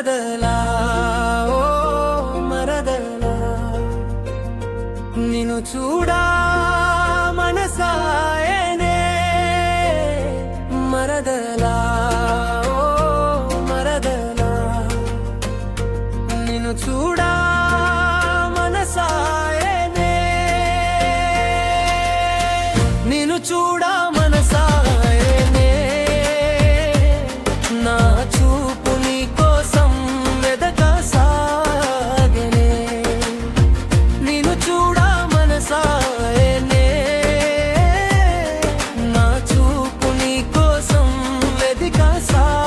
మరదలా ఓ మరదలా నిన్ను చూడా మనసాయనే మరదలా ఓ మరదలా నిన్ను చూడా మనసాయనే నిన్ను చూడా మనసాయనే నా చూపు నీ కోసం వెదకసాగనే నిన్ను చూడా మనసాయనే నా చూపు నీ కోసం వెదకసాగనే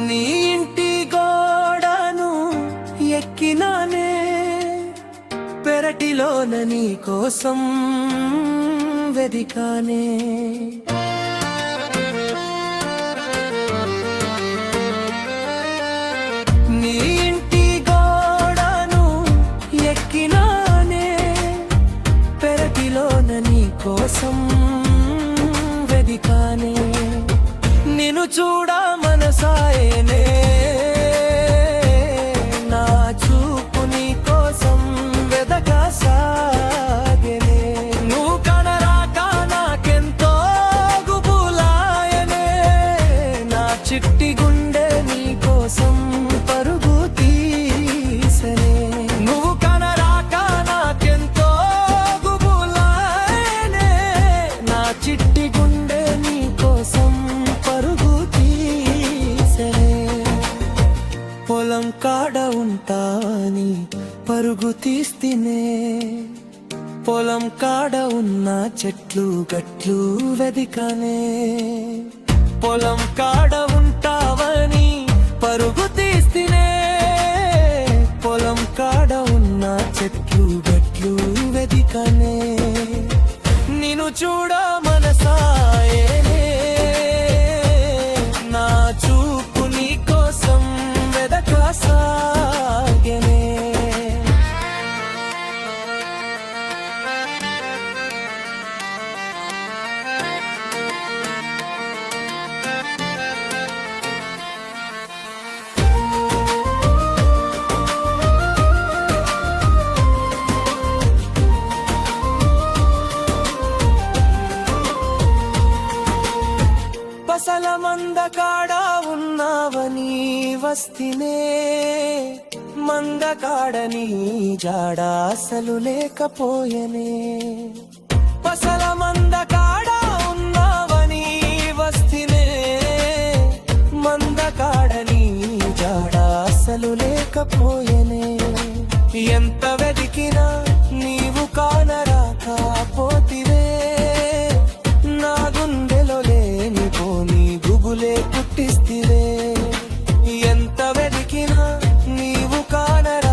నీ ఇంటి గోడను ఎక్కినానే పెరటిలోన నీ కోసం వెదికానే నీ ఇంటి గోడను ఎక్కినానే పెరటిలోన నీ కోసం వెదికానే నిన్ను చూడా మనసాయనే నా చూపు నీ కోసం వెదకసాగనే నువ్వు కనరాక నాకెంతో గుబులాయనే నా చిట్టి గుండె నీ కోసం పరుగు తీసనే నువ్వు కనరాక నాకెంతో గుబులాయనే నా చిట్టి గుండె నీ కోసం పరుగు తీసనే పొలం కాడ ఉంటాని పరుగు తీస్తేనే పొలం కాడ ఉన్న చెట్లు గట్లు వెదికనే పొలం కాడ ఉంటావని పరుగు తీస్తేనే పొలం కాడ ఉన్న చెట్లు గట్లు వెదికనే నిన్ను చూడ మనసాయనే నా చూపు నీ కోసం వెదకసాగనే పసల మంద కాడ ఉన్నావని వస్తినే మంద కాడని జాడ అసలు లేకపోయనే పసల మంద కాడ ఉన్నావని వస్తినే మంద కాడని జాడ అసలు లేకపోయనే ఎంత వెతికినా నీవు కానరాకపోతివే నా గుండెలో లేని పోని గుబులే పుట్టిస్తివే ఎంత వెతికినా నీవు కానరాకపోతివే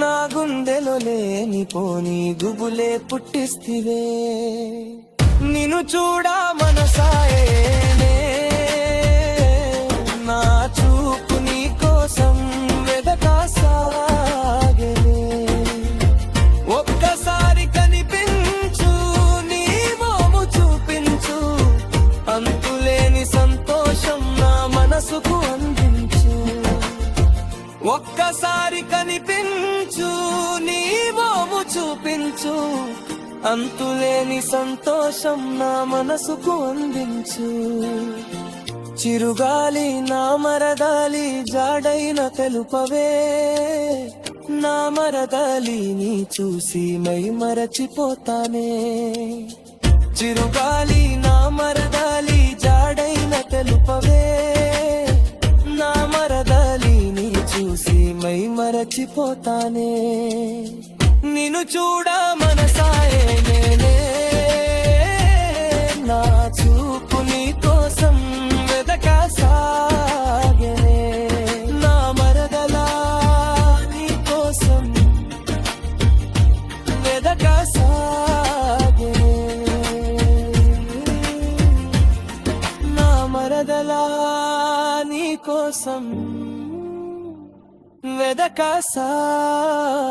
నా గుండెలో లేని పోని గుబులే పుట్టిస్తివే నిన్ను చూడా మనసాయనే నా చూపు నీ కోసం వెదకసాగనే ఒక్కసారి కనిపించు నీ మోము చూపించు అంతులేని సంతోషం నా మనసుకు అందించు ఒక్కసారి కనిపించు నీ మోము చూపించు అంతులేని సంతోషం నా మనసుకు అందించు చిరుగాలి నా మరదాలి జాడైన తెలుపవే నా మరదాలిని చూసి మై మరచిపోతానే చిరుగాలి నా మరదాలి జాడైన తెలుపవే నా మరదాలిని చూసి మై మరచిపోతానే నిన్ను చూడ మనసాయనే నా చూపు నీ కోసం వెదకసాగనే నా మరదలా నీ కోసం వెదకసాగనే నా మరదలా నీ కోసం వెదక సాగెనే